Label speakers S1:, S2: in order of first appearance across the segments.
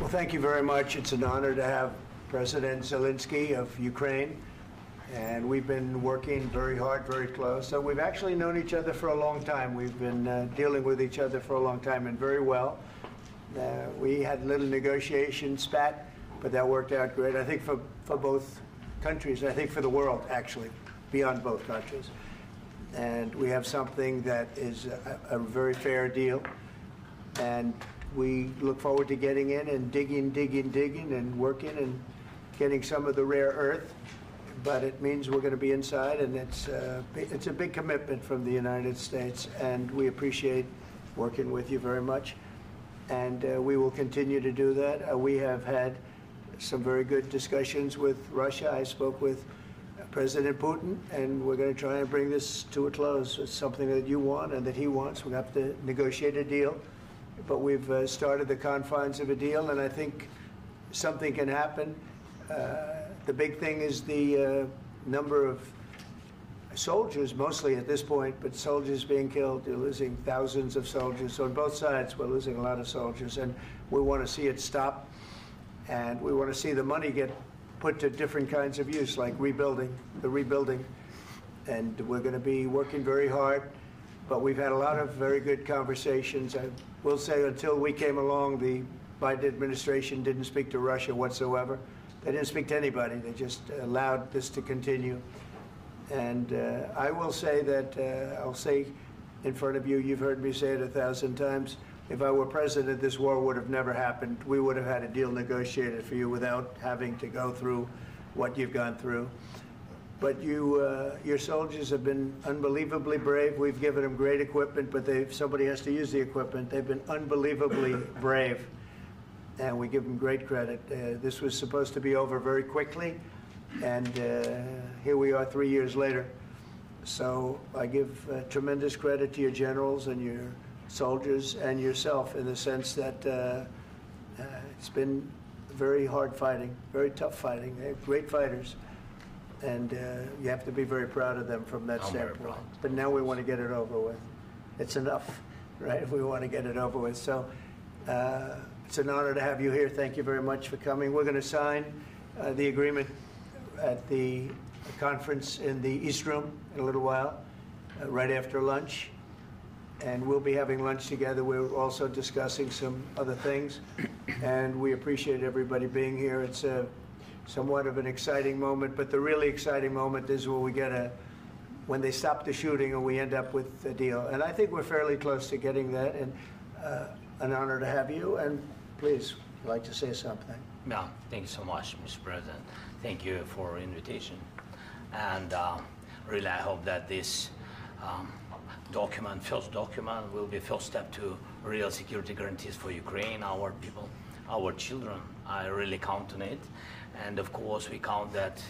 S1: Well, thank you very much. It's an honor to have President Zelensky of Ukraine, and we've been working very hard, very close. So we've actually known each other for a long time. We've been dealing with each other for a long time, and very well. We had a little negotiation spat, but that worked out great, I think, for both countries, I think for the world, actually, beyond both countries. And we have something that is a very fair deal. And we look forward to getting in and digging and working and getting some of the rare earth. But it means we're going to be inside, and it's a big commitment from the United States, and we appreciate working with you very much. And we will continue to do that. We have had some very good discussions with Russia. I spoke with President Putin, and we're going to try and bring this to a close. It's something that you want and that he wants. We have to negotiate a deal. But we've started the confines of a deal, and I think something can happen. The big thing is the number of soldiers, mostly at this point, but soldiers being killed. You're losing thousands of soldiers. So on both sides, we're losing a lot of soldiers, and we want to see it stop. And we want to see the money get put to different kinds of use, like rebuilding. And we're going to be working very hard. But we've had a lot of very good conversations. I will say until we came along, the Biden administration didn't speak to Russia whatsoever. They didn't speak to anybody. They just allowed this to continue. And I will say that, I'll say in front of you, you've heard me say it 1,000 times, if I were president, this war would have never happened. We would have had a deal negotiated for you without having to go through what you've gone through. But your soldiers have been unbelievably brave. We've given them great equipment, but somebody has to use the equipment. They've been unbelievably brave, and we give them great credit. This was supposed to be over very quickly, and here we are 3 years later. So I give tremendous credit to your generals and your soldiers and yourself in the sense that it's been very hard fighting, very tough fighting. They're great fighters. And you have to be very proud of them from that standpoint. But now we want to get it over with. It's enough, right? We want to get it over with. So it's an honor to have you here. Thank you very much for coming. We're going to sign the agreement at the conference in the East Room in a little while, right after lunch. And we'll be having lunch together. We're also discussing some other things. And we appreciate everybody being here. It's somewhat of an exciting moment, but the really exciting moment is when they stop the shooting and we end up with a deal. And I think we're fairly close to getting that, and an honor to have you. And please, I'd like to say something.
S2: Yeah, thank you so much, Mr. President. Thank you for invitation. And really, I hope that this first document, will be first step to real security guarantees for Ukraine, our people, our children. I really count on it. And of course, we count that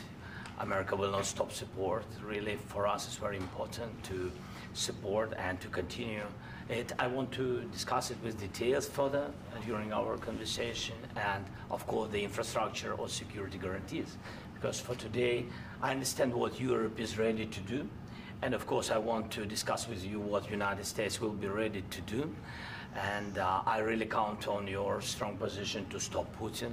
S2: America will not stop support. Really, for us, it's very important to support and to continue it. I want to discuss it with details further during our conversation, and of course, the infrastructure or security guarantees. Because for today, I understand what Europe is ready to do. And of course, I want to discuss with you what the United States will be ready to do. And I really count on your strong position to stop Putin.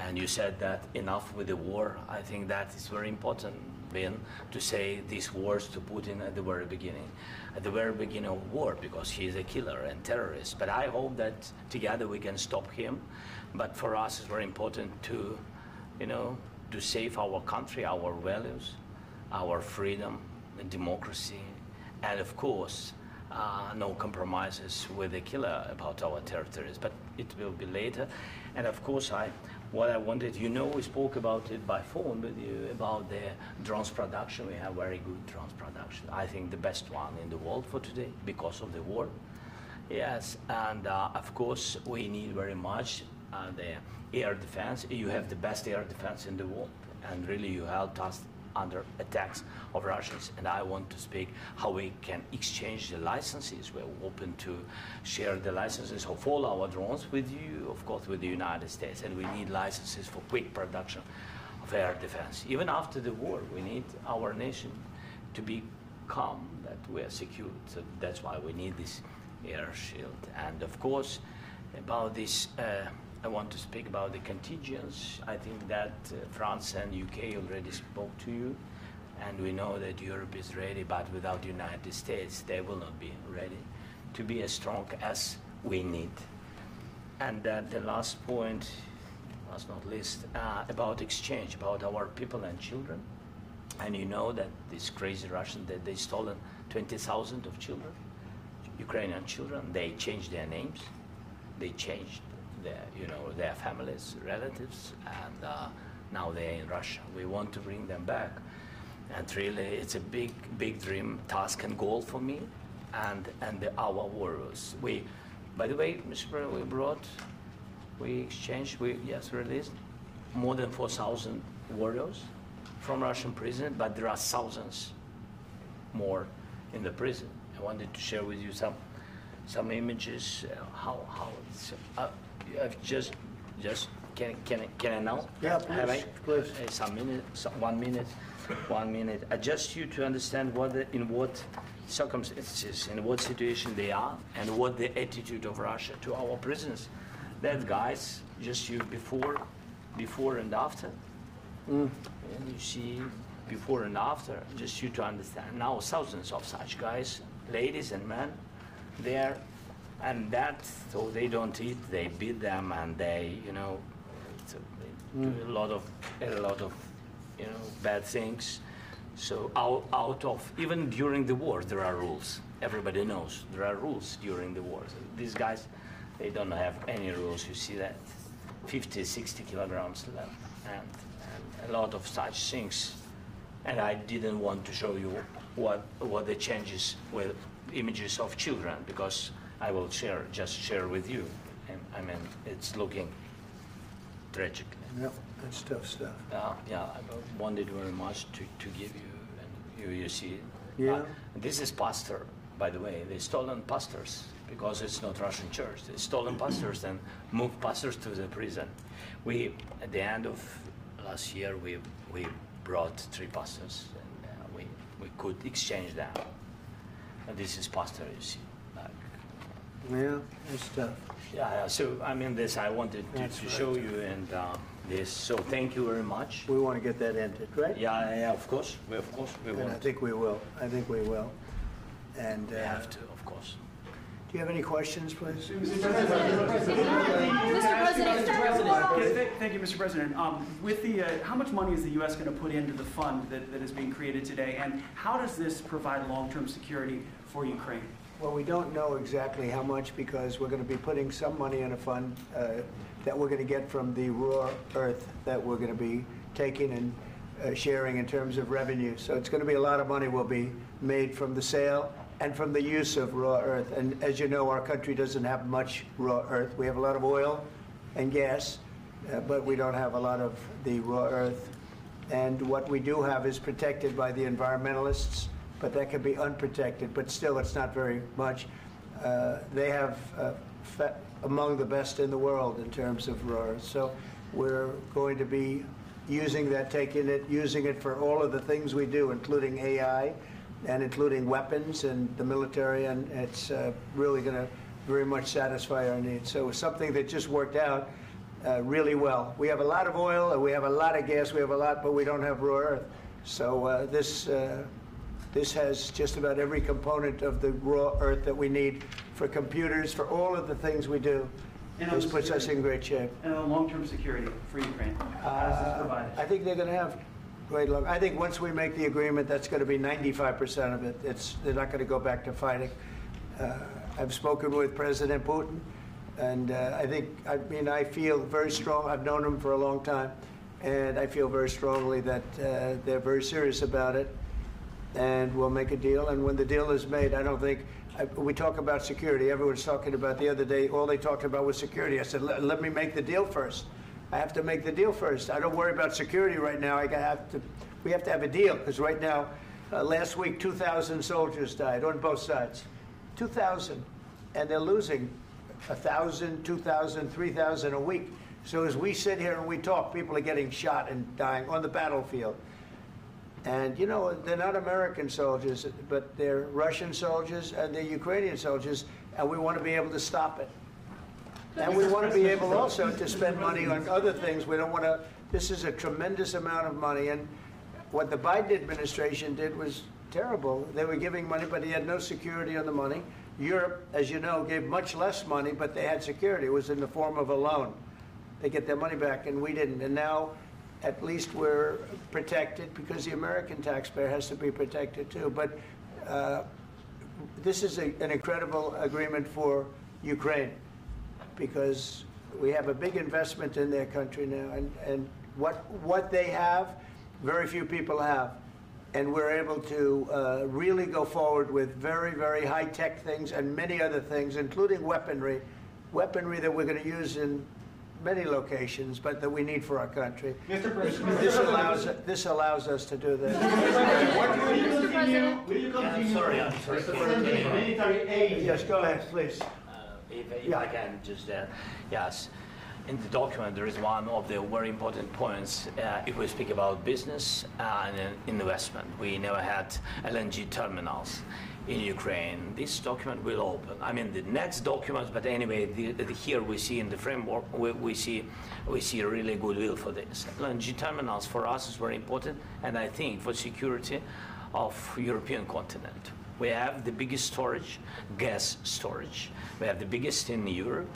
S2: And you said that enough with the war. I think that is very important, Ben, to say these words to Putin at the very beginning of war, because he is a killer and terrorist. But I hope that together we can stop him. But for us, it's very important to, to save our country, our values, our freedom and democracy, and of course, no compromises with the killer about our territories. But it will be later. And of course, what I wanted, we spoke about it by phone with you, about the drones production. We have very good drones production. I think the best one in the world for today because of the war. Yes, and of course, we need very much the air defense. You have the best air defense in the world, and really you helped us under attacks of Russians. And I want to speak how we can exchange the licenses. We're open to share the licenses of all our drones with you, of course, with the United States. And we need licenses for quick production of air defense. Even after the war, we need our nation to be calm, that we are secure. So that's why we need this air shield. And of course, about this I want to speak about the contingents. I think that France and UK already spoke to you, and we know that Europe is ready, but without the United States, they will not be ready to be as strong as we need. And the last point, last not least, about exchange, about our people and children. And you know that these crazy Russians, that they stolen 20,000 of children, Ukrainian children. They changed their names, they changed their families, relatives, and now they're in Russia. We want to bring them back. And really, it's a big, big dream, task and goal for me and our warriors. By the way, Mr. President, we released more than 4,000 warriors from Russian prison, but there are thousands more in the prison. I wanted to share with you some images. How it's can I now?
S1: Yeah, please.
S2: Have I?
S1: Please.
S2: Some minute, 1 minute, 1 minute. Just you to understand in what circumstances, in what situation they are, and what the attitude of Russia to our prisoners. That guys, just you before and after. And you see before and after, just you to understand. Now thousands of such guys, ladies and men, there, and that, so they don't eat, they beat them, and they, they do a lot of, bad things. So out of, even during the war, there are rules. Everybody knows there are rules during the war. So these guys, they don't have any rules. You see that, 50, 60 kilograms left, and a lot of such things. And I didn't want to show you what the changes with images of children, because I will just share with you. And I mean, it's looking tragic.
S1: Yep, that's tough stuff.
S2: Yeah, I wanted very much to give you, and you see it.
S1: Yeah.
S2: This is pastor, by the way. They stolen pastors because it's not Russian church. They stolen pastors and moved pastors to the prison. At the end of last year, we brought 3 pastors, and we could exchange them. And this is pastor, you see.
S1: Yeah, that's tough.
S2: Yeah. So I mean, this I wanted to show you, and this. So thank you very much.
S1: We want to get that ended, right?
S2: Yeah. Of course, we
S1: And
S2: want.
S1: I think we will. And
S2: We have to, of course.
S1: do you have any questions, please?
S3: Mr. President, thank you, Mr. President. With the, how much money is the U.S. going to put into the fund that is being created today, and how does this provide long-term security for Ukraine?
S1: Well, we don't know exactly how much, because we're going to be putting some money in a fund that we're going to get from the raw earth that we're going to be taking and sharing in terms of revenue. So it's going to be a lot of money will be made from the sale and from the use of raw earth. And as you know, our country doesn't have much raw earth. We have a lot of oil and gas, but we don't have a lot of the raw earth. And what we do have is protected by the environmentalists, but that can be unprotected, but still it's not very much. They have among the best in the world in terms of raw earth. So we're going to be using that, using it for all of the things we do, including AI and including weapons and the military, and it's really going to very much satisfy our needs. So it's something that just worked out really well. We have a lot of oil, and we have a lot of gas, we have a lot, but we don't have raw earth. So this has just about every component of the raw earth that we need for computers, for all of the things we do. This puts us in great shape.
S3: And on long-term security for Ukraine, how does this provide it?
S1: I think they're going to have great luck. I think once we make the agreement, that's going to be 95% of it. They're not going to go back to fighting. I've spoken with President Putin, and I feel very strong. I've known him for a long time, and I feel very strongly that they're very serious about it. And we'll make a deal. And when the deal is made, I don't think, we talk about security. Everyone's talking about the other day, all they talked about was security. I said, let me make the deal first. I have to make the deal first. I don't worry about security right now. We have to have a deal, because right now, last week, 2,000 soldiers died on both sides. 2,000. And they're losing 1,000, 2,000, 3,000 a week. So as we sit here and we talk, people are getting shot and dying on the battlefield. And, you know, they're not American soldiers, but they're Russian soldiers and they're Ukrainian soldiers, and we want to be able to stop it. And we want to be able also to spend money on other things. We don't want to, this is a tremendous amount of money. And what the Biden administration did was terrible. They were giving money, but he had no security on the money. Europe, as you know, gave much less money, but they had security. It was in the form of a loan. They get their money back, and we didn't. And now, at least we're protected because the American taxpayer has to be protected too. But this is an incredible agreement for Ukraine because we have a big investment in their country now, and what they have, very few people have. And we're able to really go forward with very, very high-tech things and many other things, including weaponry that we're going to use in many locations, but that we need for our country.
S4: Mr. President,
S1: This allows us to do that.
S4: will you continue
S2: I'm sorry.
S4: sending military aid?
S1: Yes, go ahead, please.
S2: If I can just, yes. In the document, there is one of the very important points. If we speak about business and investment, we never had LNG terminals in Ukraine. This document will open. I mean, the next documents, but anyway, here we see in the framework, we see really goodwill for this. LNG terminals for us is very important, and I think for security of European continent. We have the biggest storage, gas storage. We have the biggest in Europe.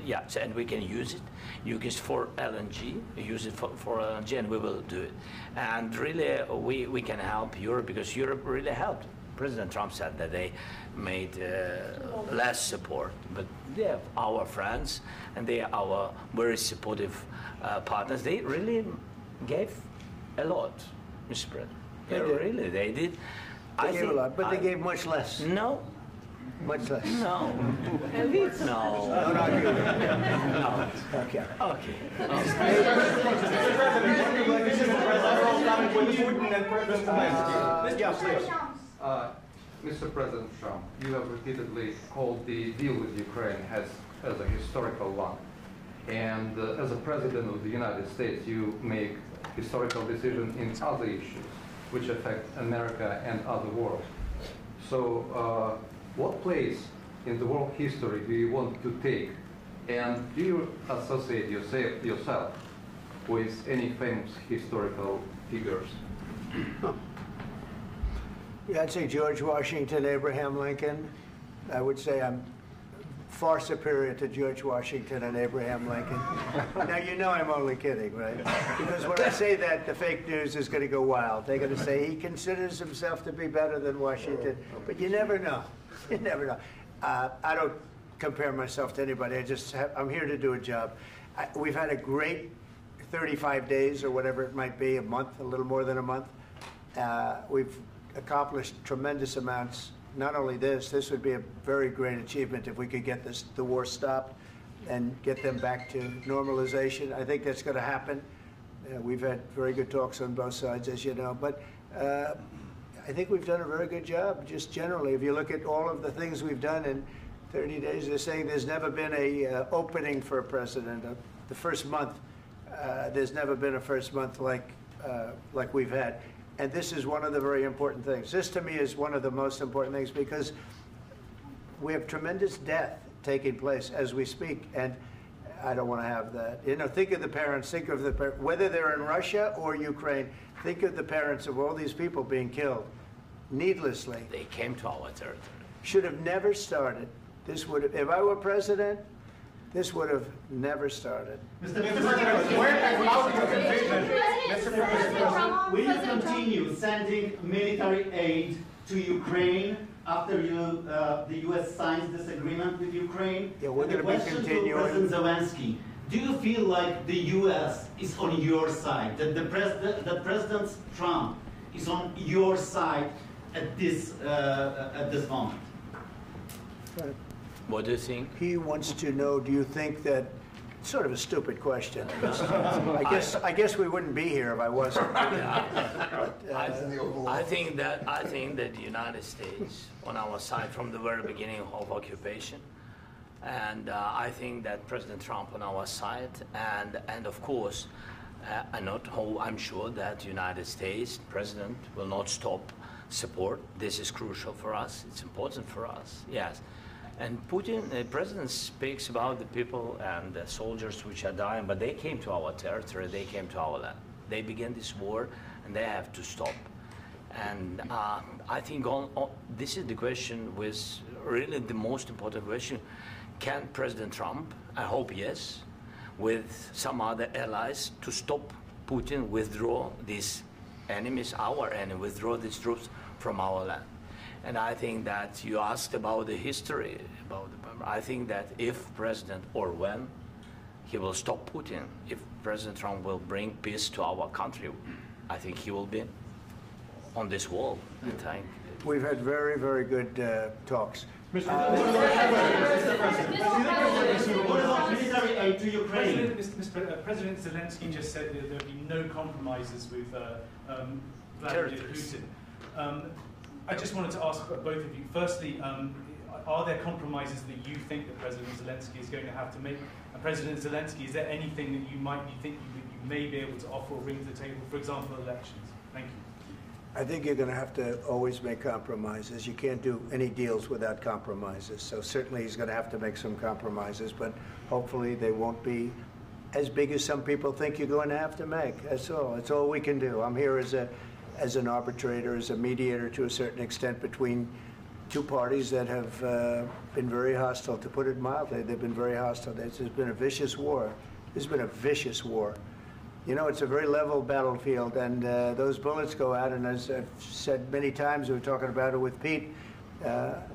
S2: Yes, and we can use it. Use it for LNG. Use it for LNG, and we will do it. And really, we can help Europe because Europe really helped. President Trump said that they made less support, but they are our friends and they are our very supportive partners. They really gave a lot, Mr. President. They did.
S1: They gave a lot, but they gave much less.
S2: No.
S1: Much less.
S2: No. No.
S1: No. Okay.
S2: Okay.
S5: Mr. President Trump, you have repeatedly called the deal with Ukraine as a historical one. And as a President of the United States, you make historical decisions in other issues which affect America and other world. So what place in the world history do you want to take? And do you associate yourself with any famous historical figures?
S1: Yeah, I'd say George Washington, Abraham Lincoln. I would say I'm far superior to George Washington and Abraham Lincoln. Now, you know I'm only kidding, right? Because when I say that, the fake news is going to go wild. They're going to say he considers himself to be better than Washington. But you never know. You never know. I don't compare myself to anybody. I'm here to do a job. We've had a great 35 days or whatever it might be, a month, a little more than a month. We've accomplished tremendous amounts. Not only this would be a very great achievement if we could get the war stopped and get them back to normalization. I think that's going to happen. We've had very good talks on both sides, as you know. But I think we've done a very good job, just generally. If you look at all of the things we've done in 30 days, they're saying there's never been a opening for a president. The first month, there's never been a first month like we've had. And this is one of the very important things. This, to me, is one of the most important things because we have tremendous death taking place as we speak, and I don't want to have that. You know, think of the parents, whether they're in Russia or Ukraine, think of the parents of all these people being killed needlessly.
S2: They came to our territory.
S1: Should have never started. This would have, if I were president, this would have never started.
S4: Mr. President, where has out your conviction? Mr. President, will you continue sending military aid to Ukraine after the U.S. signs this agreement with Ukraine?
S1: Yeah, we're going to be continuing.
S4: To President Zelensky, do you feel like the U.S. is on your side, that President Trump is on your side at this moment?
S1: Right.
S2: What do you think?
S1: He wants to know, do you think that, sort of a stupid question. I guess we wouldn't be here if I wasn't.
S2: I think that the United States on our side from the very beginning of occupation, and I think that President Trump on our side, and of course, I'm sure that the United States President will not stop support. This is crucial for us. It's important for us. Yes. And Putin, the president speaks about the people and the soldiers which are dying, but they came to our territory, they came to our land. They began this war, and they have to stop. And I think this is the question, with really the most important question. Can President Trump, I hope yes, with some other allies, to stop Putin, withdraw these enemies, our enemy, withdraw these troops from our land? And I think that you asked about the history, I think that if President, or when, he will stop Putin, if President Trump will bring peace to our country, I think he will be on this wall.
S1: We've had very, very good talks.
S4: What about military aid to Ukraine?
S6: President Zelensky just said that there will be no compromises with Vladimir Putin. I just wanted to ask both of you, firstly, are there compromises that you think that President Zelensky is going to have to make? And President Zelensky, is there anything that you think you may be able to offer or bring to the table, for example, elections? Thank you.
S1: I think you're going to have to always make compromises. You can't do any deals without compromises. So certainly he's going to have to make some compromises, but hopefully they won't be as big as some people think you're going to have to make. That's all. That's all we can do. I'm here as an arbitrator, as a mediator to a certain extent between two parties that have been very hostile, to put it mildly. They've been very hostile. This has been a vicious war. This has been a vicious war. You know, it's a very level battlefield, and those bullets go out, and as I've said many times, we were talking about it with Pete,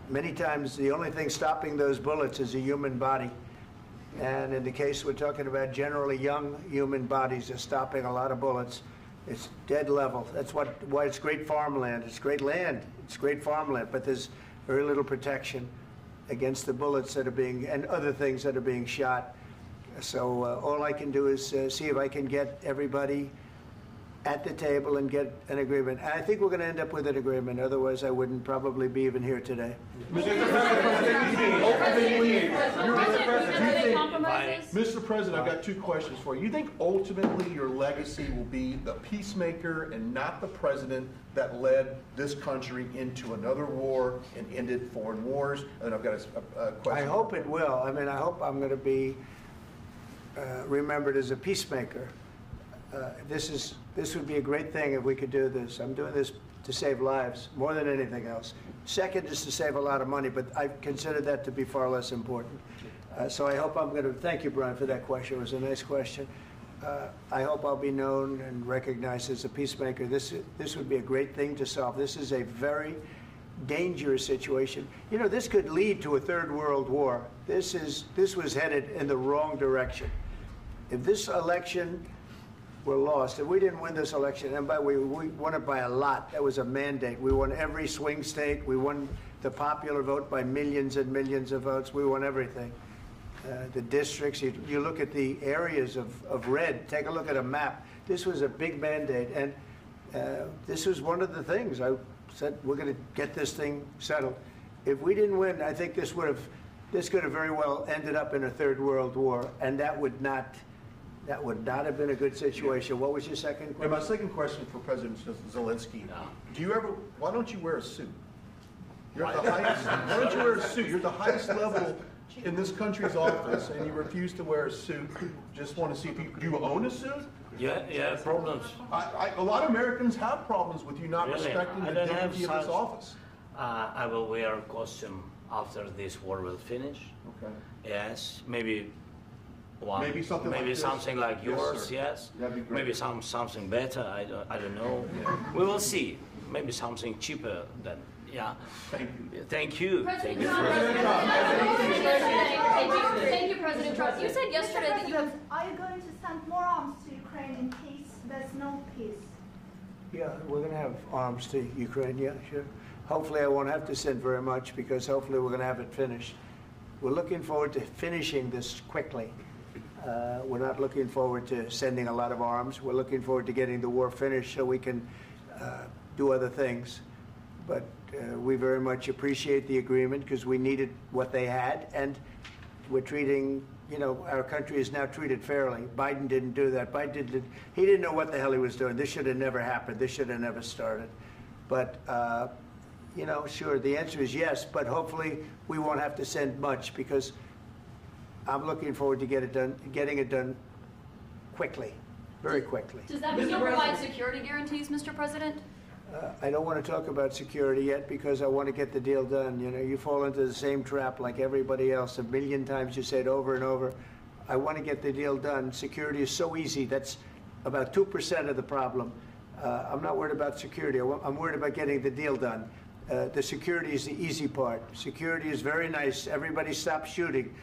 S1: many times the only thing stopping those bullets is a human body. And in the case we're talking about, generally young human bodies are stopping a lot of bullets. It's dead level. That's why it's great farmland. It's great land. It's great farmland, but there's very little protection against the bullets that are being, and other things that are being shot. So all I can do is see if I can get everybody at the table and get an agreement. And I think we're going to end up with an agreement. Otherwise, I wouldn't probably be even here today.
S7: Mr. President, I've got two questions for you. You think ultimately your legacy will be the peacemaker and not the president that led this country into another war and ended foreign wars? And I've got a question.
S1: I hope it will. I mean, I hope I'm going to be remembered as a peacemaker. This would be a great thing if we could do this. I'm doing this to save lives more than anything else. Second is to save a lot of money, but I consider that to be far less important. So I hope I'm going to, thank you, Brian, for that question. It was a nice question. I hope I'll be known and recognized as a peacemaker. This would be a great thing to solve. This is a very dangerous situation. You know, this could lead to a third world war. This was headed in the wrong direction. If this election were lost, if we didn't win this election, and we won it by a lot, that was a mandate. We won every swing state. We won the popular vote by millions and millions of votes. We won everything. The districts, you look at the areas of red, take a look at a map. This was a big mandate, and this was one of the things. I said, we're going to get this thing settled. If we didn't win, I think this could have very well ended up in a third world war, and that would not have been a good situation. What was your second question?
S7: And my second question for President Zelensky, why don't you wear a suit? You're at the highest, why don't you wear a suit? You're at the highest level in this country's office, and you refuse to wear a suit. Just want to see if do you own a suit?
S2: Yeah, problems.
S7: A lot of Americans have problems with you not respecting the dignity of this office.
S2: I will wear a costume after this war will finish.
S7: Okay.
S2: Yes, maybe
S7: something
S2: like yours. Yes.
S7: That'd be great.
S2: Maybe something better. I don't know. We will see. Maybe something cheaper than. Yeah.
S7: Thank you.
S2: Thank you.
S8: President Trump. Thank you, President Trump. You said yesterday that you have.
S9: Are you going to send more arms to Ukraine in case there's no peace?
S1: Yeah, we're going to have arms to Ukraine. Yeah, sure. Hopefully, I won't have to send very much, because hopefully we're going to have it finished. We're looking forward to finishing this quickly. We're not looking forward to sending a lot of arms. We're looking forward to getting the war finished so we can do other things. But we very much appreciate the agreement, because we needed what they had, and we're treating, our country is now treated fairly. Biden didn't do that. He didn't know what the hell he was doing. This should have never happened. This should have never started. But, you know, sure, the answer is yes, but hopefully we won't have to send much because I'm looking forward to getting it done quickly, very quickly.
S8: Does that mean you'll provide security guarantees, Mr. President?
S1: I don't want to talk about security yet because I want to get the deal done. You know, you fall into the same trap like everybody else. A million times you say it over and over. I want to get the deal done. Security is so easy. That's about 2% of the problem. I'm not worried about security. I'm worried about getting the deal done. The security is the easy part. Security is very nice. Everybody stopped shooting.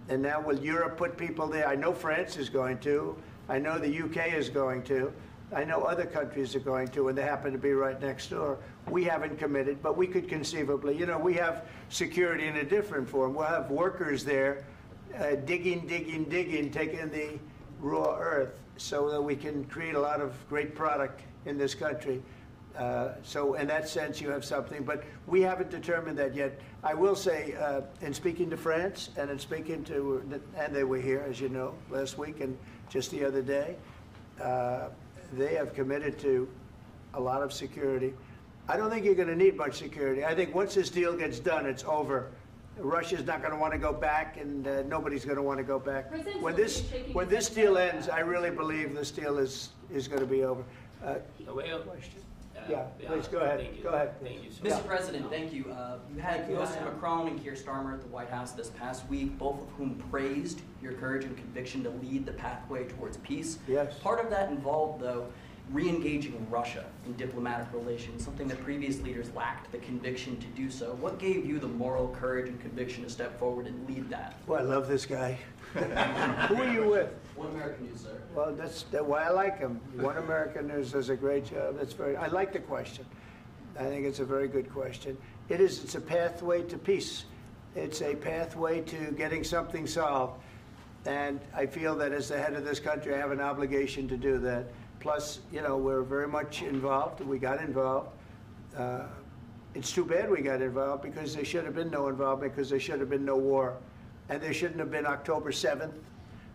S1: And now will Europe put people there? I know France is going to. I know the UK is going to. I know other countries are going to, and they happen to be right next door. We haven't committed, but we could conceivably. You know, we have security in a different form. We'll have workers there digging, taking the raw earth so that we can create a lot of great product in this country. So in that sense, you have something, but we haven't determined that yet. I will say, in speaking to France and in speaking to, and they were here, as you know, last week and just the other day, they have committed to a lot of security. I don't think you're going to need much security. I think once this deal gets done, it's over. Russia's not going to want to go back, and nobody's going to want to go back. When this deal ends, I really believe this deal is going to be over. Question? Yeah, please go ahead. Go ahead.
S10: Thank you. Mr. President, thank you. You had Mr. Macron and Keir Starmer at the White House this past week, both of whom praised your courage and conviction to lead the pathway towards peace.
S1: Yes.
S10: Part of that involved, though, re-engaging Russia in diplomatic relations, something that previous leaders lacked the conviction to do so. What gave you the moral courage and conviction to step forward and lead that?
S1: Well, I love this guy. Who are you with?
S10: One American News, sir.
S1: Well, that's why I like him. One American News does a great job. I like the question. I think it's a very good question. It's a pathway to peace. It's a pathway to getting something solved. And I feel that as the head of this country, I have an obligation to do that. Plus, you know, we're very much involved. We got involved. It's too bad we got involved because there should have been no involvement because there should have been no war. And there shouldn't have been October 7th.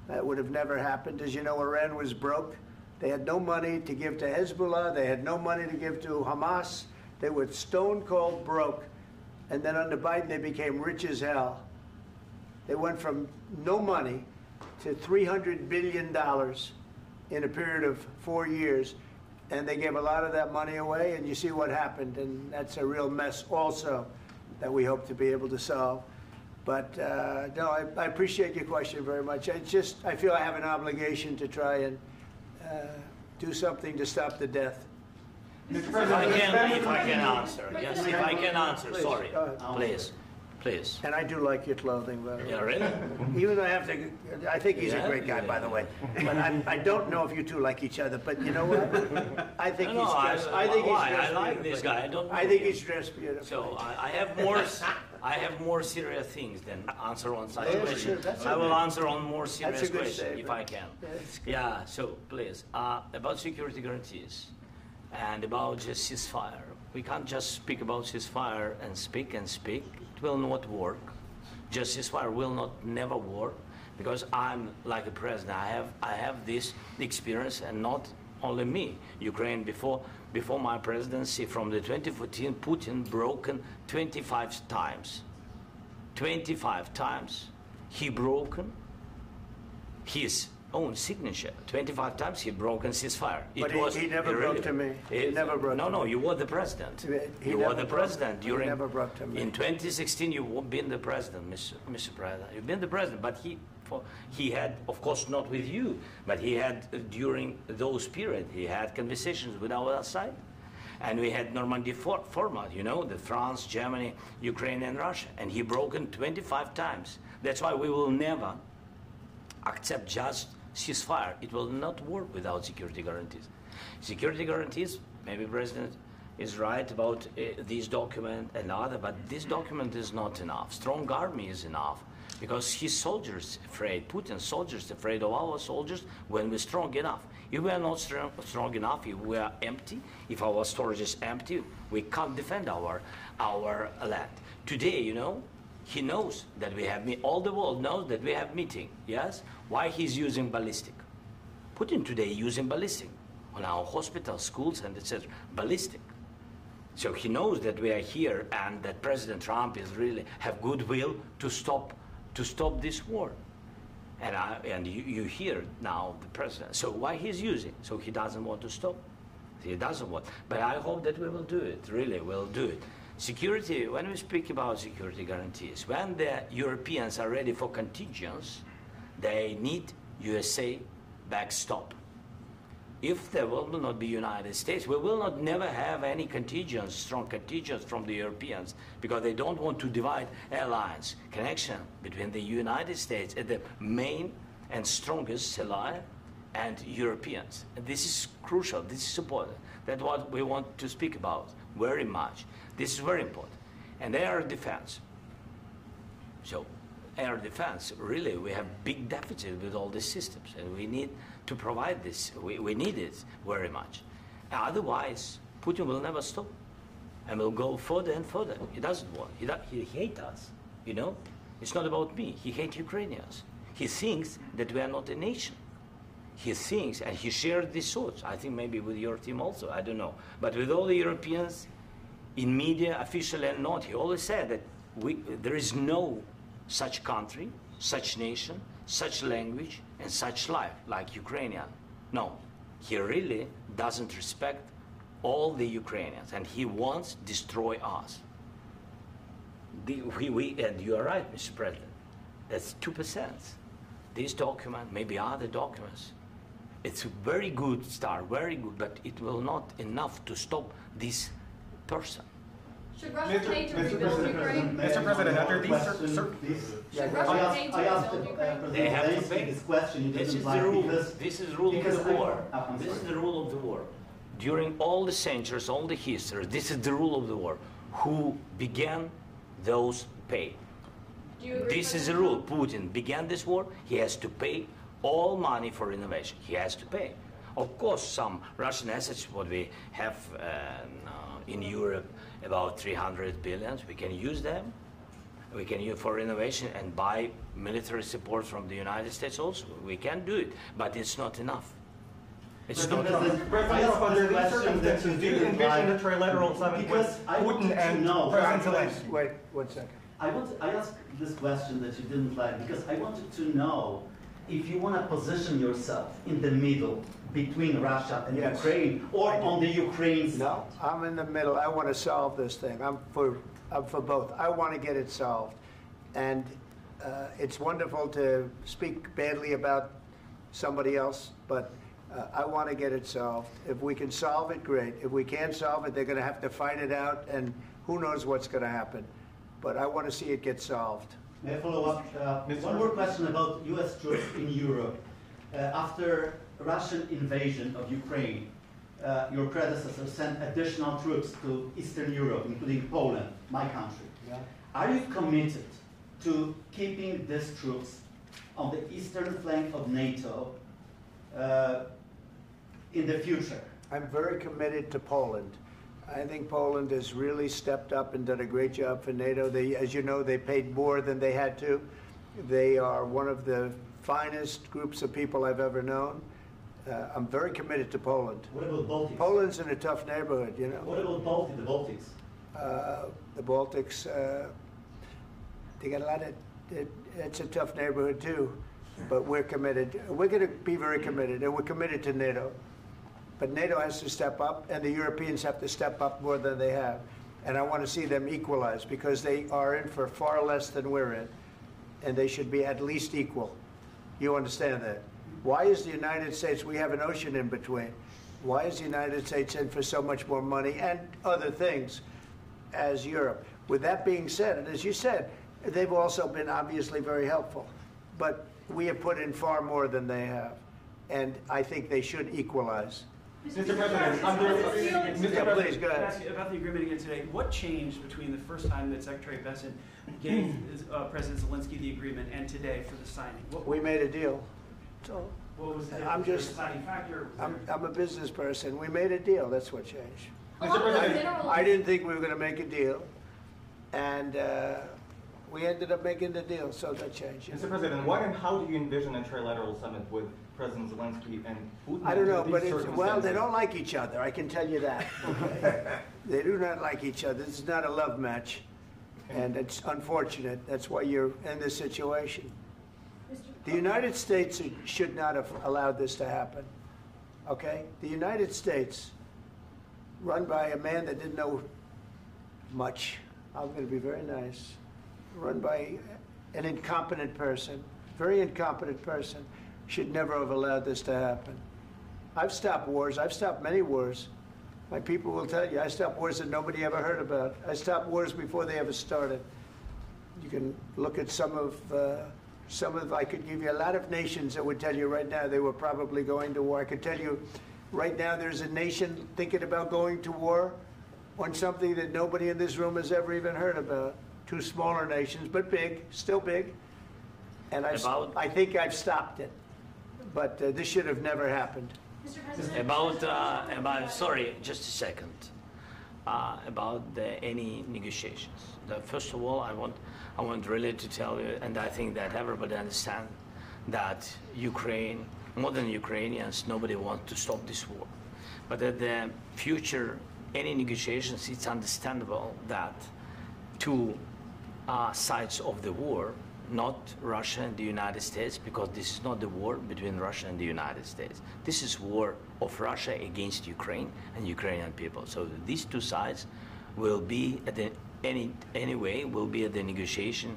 S1: That would have never happened. As you know, Iran was broke. They had no money to give to Hezbollah. They had no money to give to Hamas. They were stone cold broke. And then under Biden, they became rich as hell. They went from no money to $300 billion in a period of 4 years. And they gave a lot of that money away, and you see what happened. And that's a real mess also that we hope to be able to solve. But no, I appreciate your question very much. I feel I have an obligation to try and do something to stop the death.
S2: If I can answer, yes, if I can answer,
S1: Please,
S2: sorry,
S1: go ahead.
S2: please.
S1: And I do like your clothing, by the way.
S2: Yeah, really?
S1: Even though I think he's a great guy, by the way. But I don't know if you two like each other. But you know what? I think he's dressed. I think he's dressed.
S2: I like this guy. I don't know
S1: I think
S2: him.
S1: he's dressed beautifully.
S2: So I have more serious things than answer on such
S1: Yeah,
S2: question.
S1: sure, that's
S2: I will
S1: okay.
S2: answer on more serious
S1: That's a good
S2: question if
S1: statement.
S2: I can. Yeah. So please, about security guarantees and about just ceasefire. We can't just speak about ceasefire and speak and speak. It will not work. Just ceasefire will not never work because I'm like a president. I have this experience, and not only me. Ukraine before my presidency, from the 2014, Putin broken 25 times. 25 times he broken his own signature. 25 times he broken ceasefire.
S1: But he never broke to me. He never broke to me.
S2: No, you were the president.
S1: He
S2: You
S1: never
S2: were the
S1: broke-
S2: president
S1: he
S2: during.
S1: never broke to me.
S2: In 2016, you've been the president, Mr. President. You've been the president, but he had, of course, not with you, but he had during those period. He had conversations with our side, and we had Normandy format. You know, the France, Germany, Ukraine, and Russia, and he broken 25 times. That's why we will never accept just ceasefire. It will not work without security guarantees. Security guarantees, maybe President is right about this document and other, but this document is not enough. Strong army is enough because his soldiers afraid, Putin's soldiers afraid of our soldiers when we're strong enough. If we are not strong enough, if we are empty, if our storage is empty, we can't defend our land. Today, you know, he knows that we have all the world knows that we have meeting. Yes, why he's using ballistic? Putin today using ballistic on our hospitals, schools, and etc. Ballistic. So he knows that we are here and that President Trump is really have goodwill to stop this war. And you hear now the president. So why he's using? So he doesn't want to stop. He doesn't want. But I hope that we will do it. Really, we'll do it. Security. When we speak about security guarantees, when the Europeans are ready for contingents, they need USA backstop. If there will not be United States, we will not never have any contingents, strong contingents from the Europeans, because they don't want to divide alliance, connection between the United States and the main and strongest ally and Europeans. And this is crucial, this is important. That's what we want to speak about very much. This is very important. And air defense. So air defense, really, we have big deficit with all these systems, and we need to provide this. We need it very much. Otherwise, Putin will never stop, and will go further and further. He doesn't want. He hates us, you know? It's not about me. He hates Ukrainians. He thinks that we are not a nation. He thinks, and he shared these thoughts, I think maybe with your team also, I don't know. But with all the Europeans, in media, official and not, he always said that there is no such country, such nation, such language, and such life like Ukrainian. No, he really doesn't respect all the Ukrainians, and he wants to destroy us. And you are right, Mr. President, that's 2%. This document, maybe other documents, it's a very good start, very good, but it will not enough to stop this person.
S8: Should Russia pay to rebuild Ukraine?
S7: Mr. President, under these
S8: Should Russia pay to rebuild Ukraine?
S2: They have to pay.
S4: This question you
S2: This is
S4: didn't
S2: the
S4: like
S2: rule.
S4: because
S2: This is the rule of
S4: because
S2: the war.
S4: I'm
S2: This is
S4: sorry.
S2: the rule of the war. During all the centuries, all the history, this is the rule of the war. Who began, those pay.
S8: Do you agree,
S2: This is the
S8: President
S2: rule. Putin began this war. He has to pay all money for innovation. He has to pay. Of course, some Russian assets, what we have in Europe, about 300 billion, we can use them. We can use for innovation and buy military support from the United States also. We can do it, but it's not enough. It's not enough.
S7: President, under these circumstances, do you envision a trilateral summit with
S4: Because I want
S7: Putin
S4: to
S7: and
S4: know-
S7: President Zelensky?
S1: Wait 1 second.
S4: I asked this question that you didn't like because I wanted to know if you want to position yourself in the middle between Russia and
S1: Yes.
S4: Ukraine or on the Ukraine side.
S1: No, I'm in the middle. I want to solve this thing. I'm for both. I want to get it solved. And it's wonderful to speak badly about somebody else, but I want to get it solved. If we can solve it, great. If we can't solve it, they're going to have to fight it out, and who knows what's going to happen. But I want to see it get solved.
S4: May I follow up? One more question about U.S. troops in Europe. After Russian invasion of Ukraine, your predecessor sent additional troops to Eastern Europe, including Poland, my country.
S1: Yeah.
S4: Are you committed to keeping these troops on the eastern flank of NATO in the future?
S1: I'm very committed to Poland. I think Poland has really stepped up and done a great job for NATO. As you know, they paid more than they had to. They are one of the finest groups of people I've ever known. I'm very committed to Poland.
S4: What about Baltics?
S1: Poland's in a tough neighborhood, you know.
S4: What about the Baltics?
S1: The Baltics, they got a lot of, it's a tough neighborhood too, but we're committed. We're going to be very committed, and we're committed to NATO. But NATO has to step up, and the Europeans have to step up more than they have. And I want to see them equalize, because they are in for far less than we're in, and they should be at least equal. You understand that? Why is the United States, we have an ocean in between, why is the United States in for so much more money and other things as Europe? With that being said, and as you said, they've also been obviously very helpful, but we have put in far more than they have, and I think they should equalize.
S7: Mr. President,
S1: Yeah, please, go
S3: Can I
S1: ahead.
S3: ask you about the agreement again today? What changed between the first time that Secretary Bessent gave President Zelensky the agreement and today for the signing?
S1: We made a deal. So
S3: What was the
S1: I'm just-
S3: deciding factor?
S1: I'm a business person. We made a deal. That's what changed.
S8: A lot of the minerals.
S1: I didn't think we were going to make a deal, and We ended up making the deal, so that changed.
S11: Mr. President, what and how do you envision a trilateral summit with President Zelensky and Putin?
S1: I don't know,
S11: under
S1: but
S11: these
S1: well, they
S11: circumstances?
S1: don't like each other, I can tell you that. Okay? They do not like each other. This is not a love match, and it's unfortunate. That's why you're in this situation. The United States should not have allowed this to happen, okay? The United States, run by a man that didn't know much, I'm going to be very nice, run by an incompetent person, very incompetent person, should never have allowed this to happen. I've stopped wars. I've stopped many wars. My people will tell you, I stopped wars that nobody ever heard about. I stopped wars before they ever started. You can look at some of, I could give you a lot of nations that would tell you right now they were probably going to war. I could tell you right now there's a nation thinking about going to war on something that nobody in this room has ever even heard about. Two smaller nations, but big, still big. And I think I've stopped it. But this should have never happened.
S8: Mr. President,
S2: About sorry, just a second. About any negotiations. First of all, I want really to tell you, and I think that everybody understands that Ukraine, more than Ukrainians, nobody wants to stop this war. But at the future, any negotiations, it's understandable that two sides of the war, not Russia and the United States, because this is not the war between Russia and the United States. This is war of Russia against Ukraine and Ukrainian people. So these two sides will be at the anyway will be at the negotiation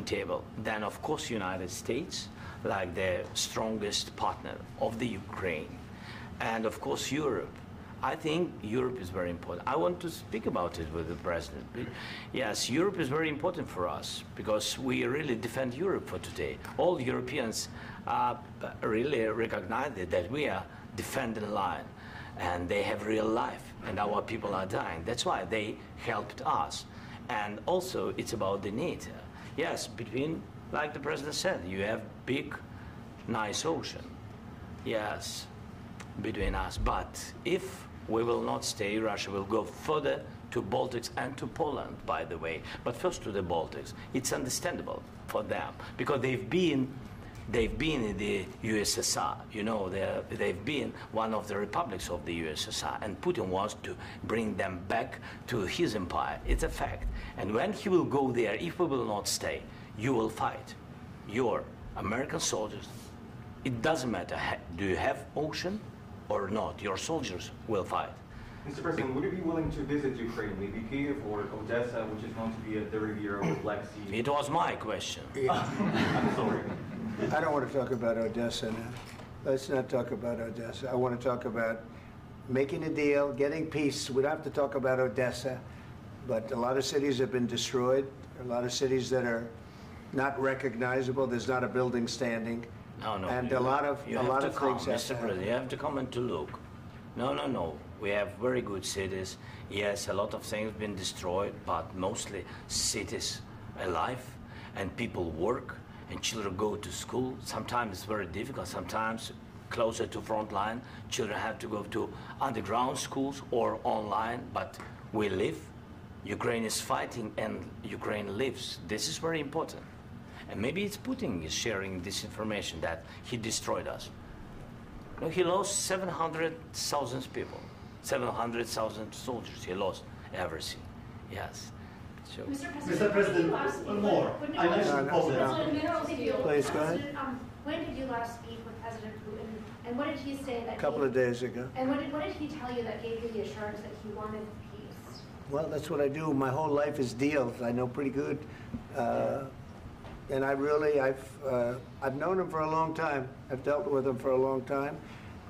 S2: table. Then of course United States, like the strongest partner of the Ukraine, and of course Europe. I think Europe is very important. I want to speak about it with the president. Yes, Europe is very important for us because we really defend Europe for today. All Europeans really recognize that we are defending the line, and they have real life, and our people are dying. That's why they helped us. And also, it's about the NATO. Yes, between, like the president said, you have big, nice ocean. Yes, between us. But if we will not stay, Russia will go further to Baltics and to Poland, by the way. But first to the Baltics. It's understandable for them because they've been in the USSR. You know, they've been one of the republics of the USSR, and Putin wants to bring them back to his empire. It's a fact. And when he will go there, if we will not stay, you will fight. Your American soldiers, it doesn't matter, do you have ocean or not, your soldiers will fight.
S11: Mr. President, would you be willing to visit Ukraine, maybe Kyiv or Odessa, which is known to be at the Riviera or Black Sea?
S2: It was my question.
S11: I'm sorry.
S1: I don't want to talk about Odessa now. Let's not talk about Odessa. I want to talk about making a deal, getting peace. We don't have to talk about Odessa, but a lot of cities have been destroyed. A lot of cities that are not recognizable. There's not a building standing.
S2: No,
S1: and a lot of things.
S2: Mr. President, you have to come and to look. No. We have very good cities. Yes, a lot of things have been destroyed, but mostly cities alive, and people work, and children go to school. Sometimes it's very difficult. Sometimes closer to front line, children have to go to underground schools or online. But we live. Ukraine is fighting, and Ukraine lives. This is very important. And maybe it's Putin is sharing this information that he destroyed us. No, he lost 700,000 people, 700,000 soldiers. He lost everything. Yes. So.
S4: Mr. President, one more. I mentioned Poland.
S1: Please go ahead.
S12: When did you last speak with President Putin, and what did he say that?
S1: A couple of days ago.
S12: And what did he tell you that gave you the assurance that he wanted peace?
S1: Well, that's what I do. My whole life is deals. I know pretty good. And I've known him for a long time. I've dealt with him for a long time.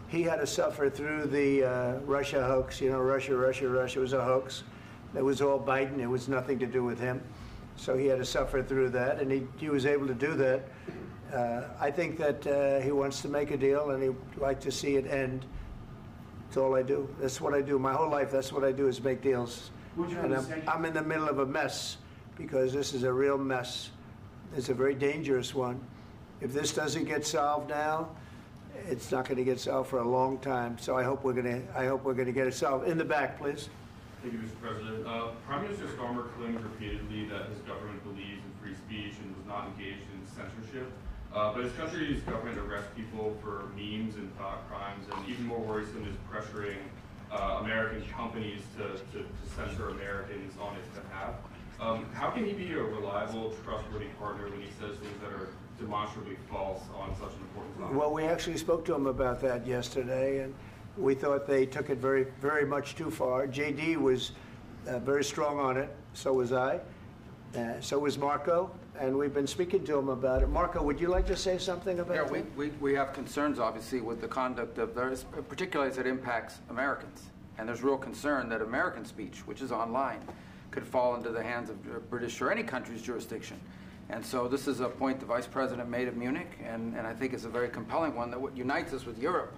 S1: He had to suffer through the Russia hoax. You know, Russia was a hoax. It was all Biden. It was nothing to do with him. So he had to suffer through that, and he was able to do that. I think that he wants to make a deal, and he'd like to see it end. That's all I do. That's what I do. My whole life, that's what I do, is make deals. And I'm in the middle of a mess, because this is a real mess. It's a very dangerous one. If this doesn't get solved now, it's not going to get solved for a long time. So I hope we're going to get it solved. In the back, please.
S13: Thank you, Mr. President. Prime Minister Starmer claimed repeatedly that his government believes in free speech and was not engaged in censorship. But his country's government arrests people for memes and thought crimes, and even more worrisome is pressuring American companies to censor Americans on its behalf. How can he be a reliable, trustworthy partner when he says things that are demonstrably false on such an important topic?
S1: Well, we actually spoke to him about that yesterday, and we thought they took it very, very much too far. JD was very strong on it. So was I. So was Marco. And we've been speaking to him about it. Marco, would you like to say something about that?
S14: Yeah, we have concerns, obviously, with the conduct of theirs, particularly as it impacts Americans. And there's real concern that American speech, which is online, could fall into the hands of British or any country's jurisdiction. And so this is a point the Vice President made at Munich, and I think it's a very compelling one, that what unites us with Europe,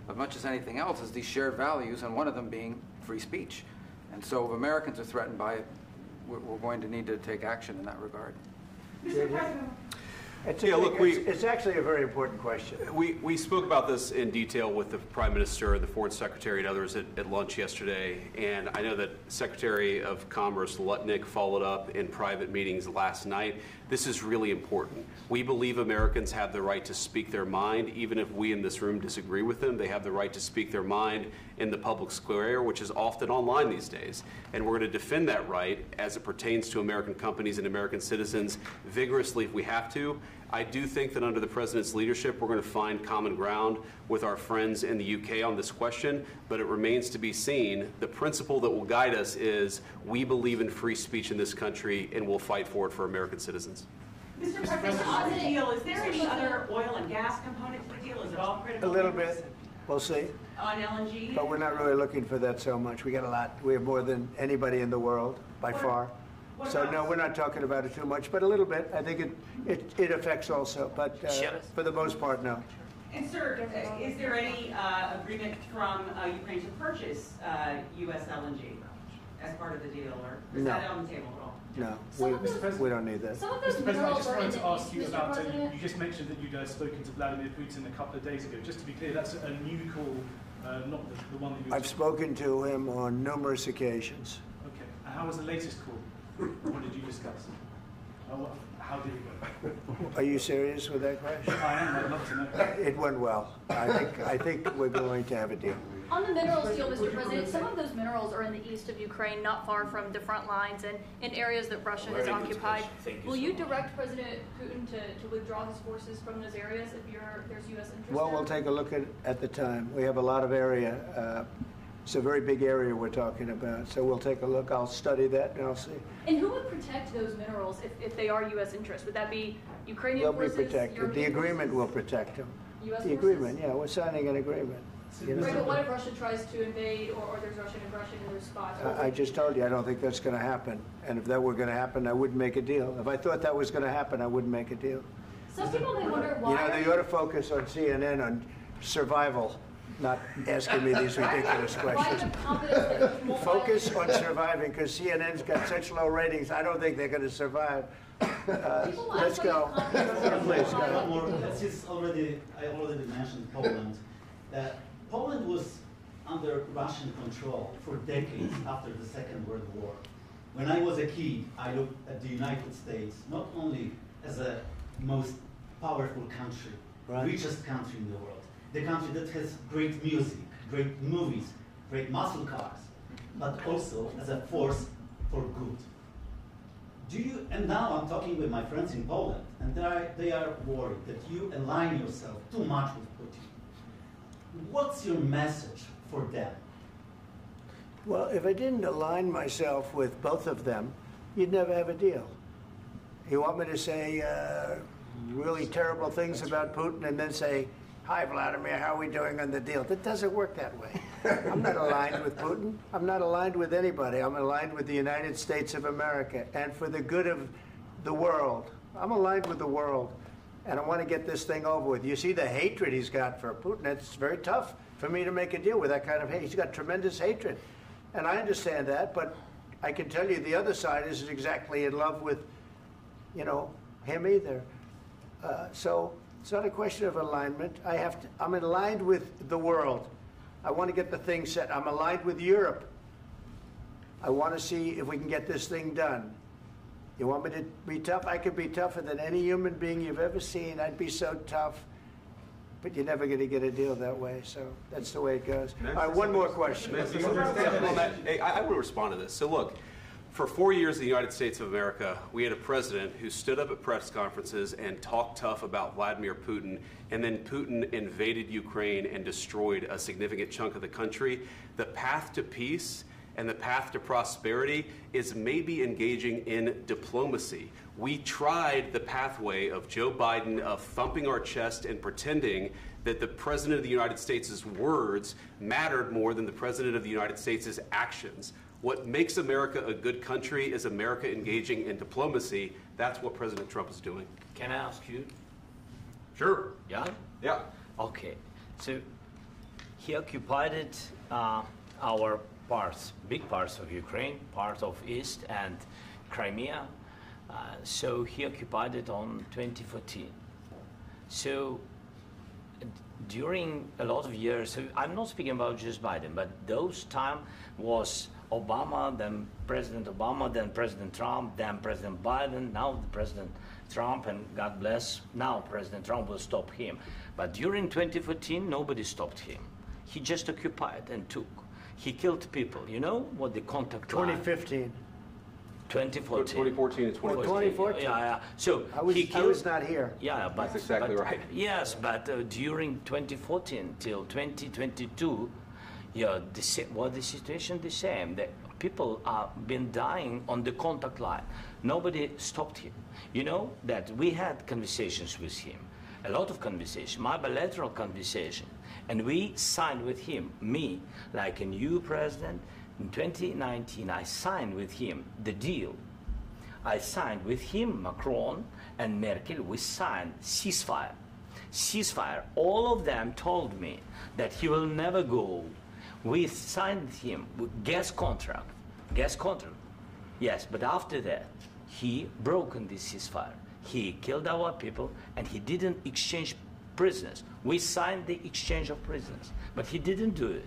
S14: as much as anything else, is these shared values, and one of them being free speech. And so if Americans are threatened by it, we're going to need to take action in that regard.
S15: Mr. President.
S1: It's actually a very important question.
S16: We spoke about this in detail with the Prime Minister, the Foreign Secretary, and others at lunch yesterday. And I know that Secretary of Commerce Lutnick followed up in private meetings last night. This is really important. We believe Americans have the right to speak their mind, even if we in this room disagree with them. They have the right to speak their mind in the public square, which is often online these days. And we're going to defend that right as it pertains to American companies and American citizens vigorously if we have to. I do think that under the President's leadership, we're going to find common ground with our friends in the UK on this question, but it remains to be seen. The principle that will guide us is we believe in free speech in this country, and we'll fight for it for American citizens.
S15: Mr. President, on the deal, is there any other oil and gas component to the deal? Is it all critical?
S1: A little bit. We'll see.
S15: On LNG?
S1: But we're not really looking for that so much. We got a lot. We have more than anybody in the world, by far. So no, we're not talking about it too much, but a little bit. I think it affects also, but for the most part, no.
S15: And sir, is there any agreement from Ukraine to purchase U.S. LNG as part of the deal, or is that on the table at all?
S1: No, we don't need that.
S6: Mr. President, I just wanted to ask you about, you just mentioned that you'd spoken to Vladimir Putin a couple of days ago. Just to be clear, that's a new call, not the one that you were...
S1: I've spoken to him on numerous occasions.
S6: Okay. And how was the latest call? What did you discuss? How did it go?
S1: Are you serious with that question?
S6: I am. I'd love to know.
S1: It went well. I think we're going to have a deal.
S8: On the minerals deal, Mr. President, some of those minerals are in the east of Ukraine, not far from the front lines and in areas that Russia has occupied. Will you direct President Putin to withdraw his forces from those areas if there's U.S. interest
S1: Well,
S8: there?
S1: we'll take a look at the time. We have a lot of area. It's a very big area we're talking about, so we'll take a look. I'll study that and I'll see.
S8: And who would protect those minerals if they are U.S. interests? Would that be Ukrainian
S1: They'll
S8: forces?
S1: be protected.
S8: European
S1: The agreement
S8: forces?
S1: will protect them.
S8: U.S.
S1: The
S8: forces?
S1: agreement, yeah, we're signing an agreement. You know?
S8: Right, but what if Russia tries to invade or there's Russian aggression in those spots?
S1: I just told you, I don't think that's going to happen. And if that were going to happen, I wouldn't make a deal. If I thought that was going to happen, I wouldn't make a deal.
S8: Some people may wonder why.
S1: You know, they ought to focus on CNN on survival, not asking me these ridiculous questions. Focus on surviving, because CNN's got such low ratings, I don't think they're going to survive. Let's go. Please, go ahead.
S4: I already mentioned Poland. Poland was under Russian control for decades after the Second World War. When I was a kid, I looked at the United States not only as a most powerful country, richest country in the world, the country that has great music, great movies, great muscle cars, but also as a force for good. And now I'm talking with my friends in Poland, and they are worried that you align yourself too much with Putin. What's your message for them?
S1: Well, if I didn't align myself with both of them, you'd never have a deal. You want me to say really terrible things about Putin and then say, "Hi, Vladimir, how are we doing on the deal?" That doesn't work that way. I'm not aligned with Putin. I'm not aligned with anybody. I'm aligned with the United States of America and for the good of the world. I'm aligned with the world, and I want to get this thing over with. You see the hatred he's got for Putin. It's very tough for me to make a deal with that kind of hate. He's got tremendous hatred, and I understand that, but I can tell you the other side isn't exactly in love with, him either. So it's not a question of alignment. I'm aligned with the world. I want to get the thing set. I'm aligned with Europe. I want to see if we can get this thing done. You want me to be tough? I could be tougher than any human being you've ever seen. I'd be so tough. But you're never going to get a deal that way, so that's the way it goes. All right, one more question.
S16: Hey, I will respond to this. So look, for 4 years in the United States of America, we had a president who stood up at press conferences and talked tough about Vladimir Putin, and then Putin invaded Ukraine and destroyed a significant chunk of the country. The path to peace and the path to prosperity is maybe engaging in diplomacy. We tried the pathway of Joe Biden of thumping our chest and pretending that the President of the United States' words mattered more than the President of the United States' actions. What makes America a good country is America engaging in diplomacy. That's what President Trump is doing.
S2: Can I ask you?
S16: Sure.
S2: Yeah?
S16: Yeah.
S2: Okay. So he occupied it, our parts, big parts of Ukraine, part of East and Crimea. So he occupied it on 2014. So during a lot of years, so I'm not speaking about just Biden, but those time was Obama, then President Obama, then President Trump, then President Biden, now the President Trump, and God bless, now President Trump will stop him. But during 2014, nobody stopped him. He just occupied and took. He killed people. You know what the contact line?
S1: 2015.
S16: 2014 and 2014.
S1: 2014.
S2: Yeah. So
S1: I was not here.
S2: Yeah, but
S16: that's exactly right.
S2: Yes, but during 2014 till 2022, yeah, the situation the same. The people are been dying on the contact line. Nobody stopped him. You know that we had conversations with him, a lot of conversation, my bilateral conversation, and we signed with him, me, like a new president. In 2019, I signed with him the deal. I signed with him, Macron and Merkel, we signed ceasefire. Ceasefire. All of them told me that he will never go. We signed with him with gas contract. Gas contract. Yes, but after that, he broken this ceasefire. He killed our people and he didn't exchange prisoners. We signed the exchange of prisoners, but he didn't do it.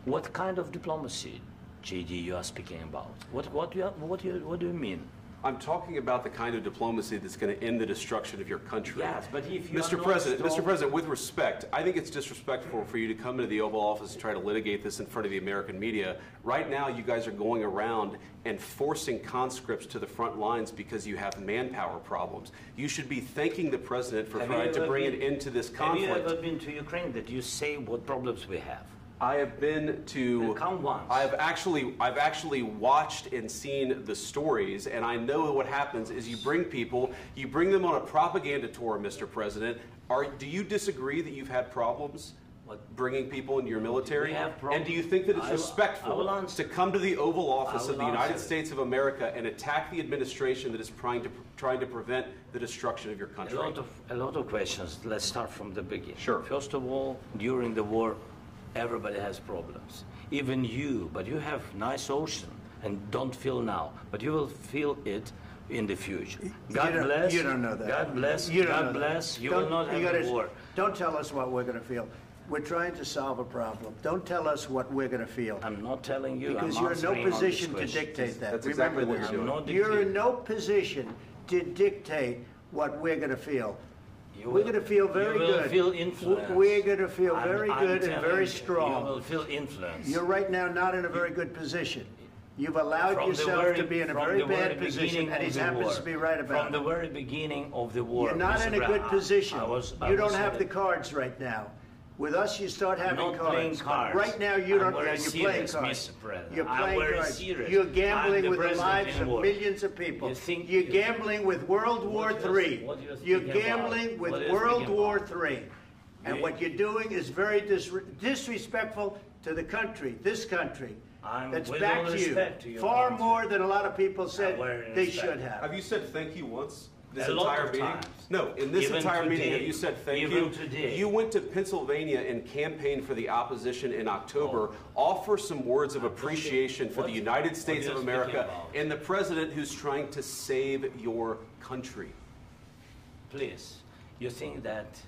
S2: What kind of diplomacy, JD, you are speaking about? What do you mean?
S16: I'm talking about the kind of diplomacy that's going to end the destruction of your country.
S2: Yes, but if you
S16: Mr. President, with respect, I think it's disrespectful for you to come into the Oval Office and try to litigate this in front of the American media. Right now, you guys are going around and forcing conscripts to the front lines because you have manpower problems. You should be thanking the President for trying to bring an end to this conflict.
S2: Have you ever been to Ukraine that you say what problems we have?
S16: I have been to.
S2: Count once.
S16: I've actually watched and seen the stories, and I know what happens is you bring them on a propaganda tour, Mr. President. Do you disagree that you've had problems bringing people into your military? And do you think that it's respectful to come to the Oval Office of the United States of America and attack the administration that is trying to prevent the destruction of your country?
S2: A lot of questions. Let's start from the beginning.
S16: Sure.
S2: First of all, during the war, everybody has problems, even you, but you have nice ocean and don't feel now, but you will feel it in the future. God bless.
S1: You don't know that.
S2: God bless.
S1: You don't
S2: God
S1: know
S2: bless.
S1: that.
S2: You will not have a war.
S1: Don't tell us what we're going to feel. We're trying to solve a problem. Don't tell us what we're going to feel.
S2: I'm not telling you.
S1: Because you're in no position to dictate that.
S16: That's exactly what
S1: this.
S16: you're doing.
S1: You're in no position to dictate what we're going to feel. We're going to feel very good.
S2: You will feel influence.
S1: We're going to feel very good and very strong.
S2: You will feel influence.
S1: You're right now not in a very good position. You've allowed yourself to be in a very bad position, and he happens to be right about it.
S2: From the very beginning of the war.
S1: You're not in a good position. You don't have the cards right now. With us, you start having
S2: cards.
S1: Playing cards. Right now, you don't. You're playing cards. You're playing cards. You're gambling with the lives of millions of people. You're gambling with World War III. You're gambling with World War III. And what you're doing is very disrespectful to the country, this country. That's back to you. Far more than a lot of people said they should have.
S16: Have you said thank you once? This
S2: a
S16: entire
S2: lot of
S16: meeting?
S2: times.
S16: No, in this
S2: Even
S16: entire
S2: today.
S16: meeting, have you said thank
S2: Even
S16: you?
S2: today.
S16: You went to Pennsylvania and campaigned for the opposition in October. Offer some words of appreciation for the United States of America and the president who's trying to save your country.
S2: Please, you think that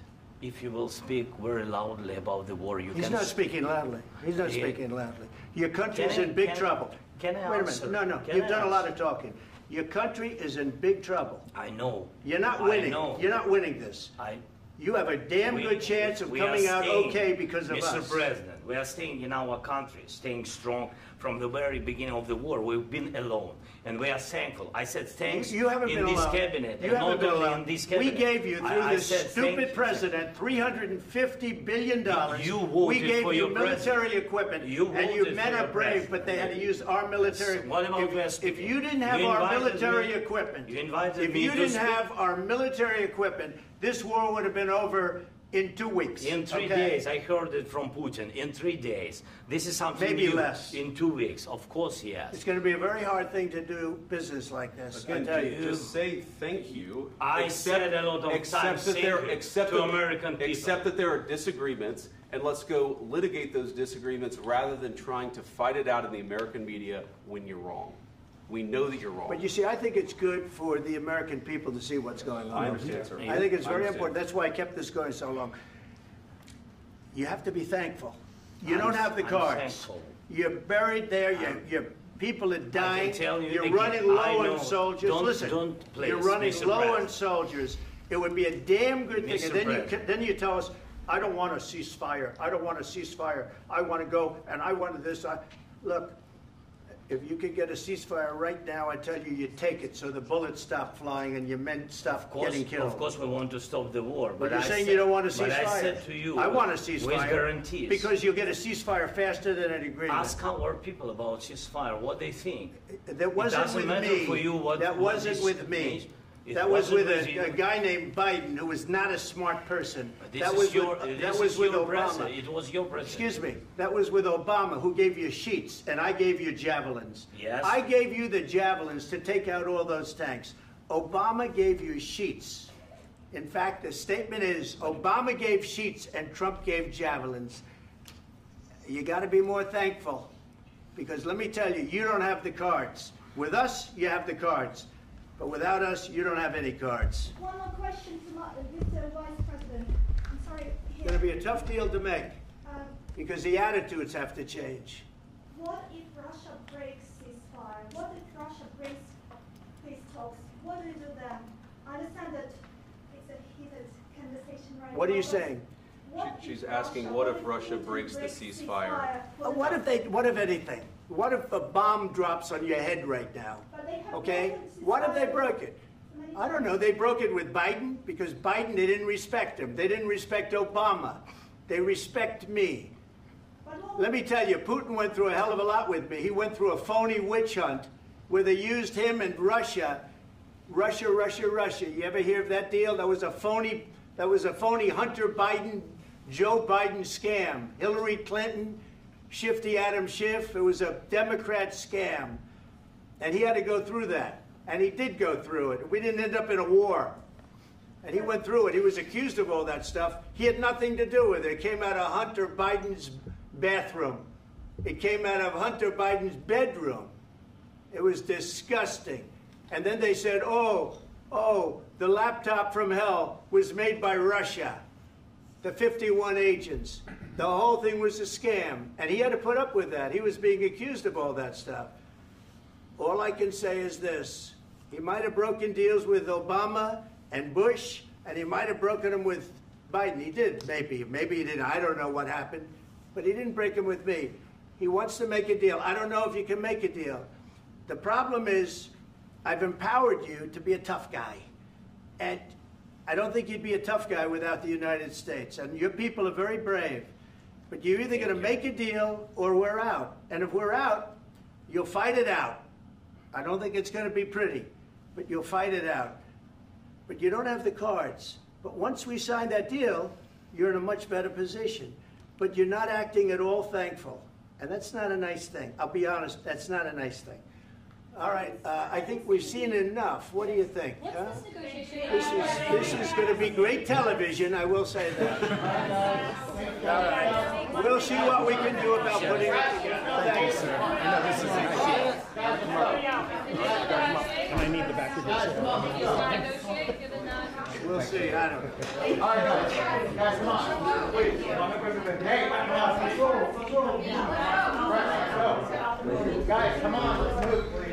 S2: if you will speak very loudly about the war, you
S1: He's
S2: can...
S1: not speaking loudly. He's not speaking loudly. Your country is in big trouble.
S2: Can I
S1: Wait a
S2: answer?
S1: minute. No,
S2: Can
S1: you've
S2: I
S1: done a lot
S2: answer?
S1: of talking. Your country is in big trouble.
S2: I know.
S1: You're not
S2: I
S1: winning.
S2: know.
S1: You're not winning this. You have a damn good chance of coming out okay because of us.
S2: Mr. President, we are staying in our country, staying strong from the very beginning of the war. We've been alone, and we are thankful. I said thanks
S1: You haven't
S2: in
S1: been
S2: this
S1: alone.
S2: cabinet.
S1: You
S2: and
S1: haven't
S2: not
S1: been
S2: only
S1: alone.
S2: in this cabinet.
S1: We gave you, through
S2: I
S1: this
S2: said
S1: stupid president, $350 billion.
S2: You voted
S1: we gave
S2: for
S1: you
S2: your
S1: military
S2: president.
S1: equipment,
S2: You
S1: and you
S2: voted
S1: men
S2: for
S1: are
S2: your
S1: brave,
S2: president.
S1: but they had to use our military.
S2: What about West
S1: If
S2: people?
S1: you didn't have
S2: You
S1: our
S2: invited
S1: military
S2: me-
S1: equipment,
S2: You invited
S1: if
S2: me
S1: you
S2: to
S1: didn't
S2: speak.
S1: have our military equipment, this war would have been over in 2 weeks.
S2: In 3 days, I heard it from Putin. In 3 days, this is something
S1: Maybe
S2: new.
S1: less.
S2: In 2 weeks, of course, yes.
S1: It's going to be a very hard thing to do business like this. I
S16: Again,
S1: tell you.
S16: just say thank you.
S2: I said a lot of
S16: accept
S2: times
S16: that
S2: thank
S16: there,
S2: you
S16: accept
S2: to
S16: that-
S2: American people.
S16: Accept that there are disagreements, and let's go litigate those disagreements rather than trying to fight it out in the American media when you're wrong. We know that you're wrong.
S1: But you see, I think it's good for the American people to see what's going on.
S16: I understand, sir.
S1: I think it's
S16: I
S1: very
S16: understand.
S1: important. That's why I kept this going so long. You have to be thankful. You don't have the
S2: I'm
S1: cards.
S2: thankful.
S1: You're buried there. Your people are dying.
S2: tell you
S1: You're
S2: again,
S1: running
S2: I
S1: low
S2: know.
S1: on soldiers.
S2: Don't-
S1: Listen,
S2: don't please,
S1: you're running
S2: Mr.
S1: low on
S2: President.
S1: soldiers. It would be a damn good thing.
S2: Mr.
S1: And then
S2: President.
S1: then you tell us, I don't want a ceasefire. I don't want a ceasefire. I want to go and I want this. Look, if you could get a ceasefire right now, I tell you, you take it so the bullets stop flying and your men stop getting killed.
S2: Of course, we want to stop the war.
S1: But you're
S2: I
S1: saying
S2: said-
S1: you don't want a ceasefire.
S2: But I said to you,
S1: I want a
S2: with
S1: ceasefire.
S2: guarantees.
S1: Because you'll get a ceasefire faster than an agreement.
S2: Ask our people about ceasefire, what they think.
S1: That wasn't
S2: it doesn't
S1: with
S2: matter
S1: me.
S2: for you what
S1: That
S2: what
S1: wasn't
S2: is-
S1: with me.
S2: It
S1: That was
S2: wasn't
S1: with
S2: you.
S1: a guy named Biden, who was not a smart person.
S2: This
S1: That
S2: is
S1: was
S2: your,
S1: with,
S2: this
S1: that was
S2: is
S1: with
S2: your
S1: Obama.
S2: president. It was your president.
S1: Excuse me. That was with Obama, who gave you sheets, and I gave you javelins.
S2: Yes.
S1: I gave you the javelins to take out all those tanks. Obama gave you sheets. In fact, the statement is Obama gave sheets and Trump gave javelins. You got to be more thankful, because let me tell you, you don't have the cards. With us, you have the cards. But without us, you don't have any cards.
S9: One more question to Mr. Vice President. I'm sorry.
S1: It's going to be a tough deal to make,
S9: Um,
S1: because the attitudes have to change.
S9: What if Russia breaks ceasefire? What if Russia breaks peace talks? What do you do then? I understand that it's a heated conversation right now.
S1: What are you
S9: but
S1: saying?
S9: what
S16: She's
S9: if
S16: asking, what if Russia breaks the ceasefire?
S1: What if anything? What if a bomb drops on your head right now?
S9: But they have
S1: Okay?
S9: broken
S1: What if they
S9: ceasefire
S1: broke it?
S9: many
S1: I don't know. They broke it with Biden because Biden, they didn't respect him. They didn't respect Obama. They respect me. Let me tell you, Putin went through a hell of a lot with me. He went through a phony witch hunt where they used him and Russia. Russia. You ever hear of that deal? That was a phony Hunter Biden, Joe Biden scam. Hillary Clinton, Shifty Adam Schiff. It was a Democrat scam. And he had to go through that. And he did go through it. We didn't end up in a war. And he went through it. He was accused of all that stuff. He had nothing to do with it. It came out of Hunter Biden's bathroom. It came out of Hunter Biden's bedroom. It was disgusting. And then they said, oh, the laptop from hell was made by Russia. The 51 agents. The whole thing was a scam. And he had to put up with that. He was being accused of all that stuff. All I can say is this. He might have broken deals with Obama and Bush, and he might have broken them with Biden. He did, maybe. Maybe he didn't. I don't know what happened. But he didn't break them with me. He wants to make a deal. I don't know if you can make a deal. The problem is, I've empowered you to be a tough guy. And I don't think you'd be a tough guy without the United States. And your people are very brave. But you're either going to make a deal or we're out. And if we're out, you'll fight it out. I don't think it's going to be pretty, but you'll fight it out. But you don't have the cards. But once we sign that deal, you're in a much better position. But you're not acting at all thankful. And that's not a nice thing. I'll be honest, that's not a nice thing. All right, I think we've seen enough. What do you think? Huh? This is going to be great television, I will say that. All right. We'll see what we can do about putting it together. Thanks, sir.
S7: I know this is and I need the back of this.
S1: We'll see. I don't know.
S4: All right, guys, come on. Wait. Hey, let's go. Guys, come Come on, let's move, please.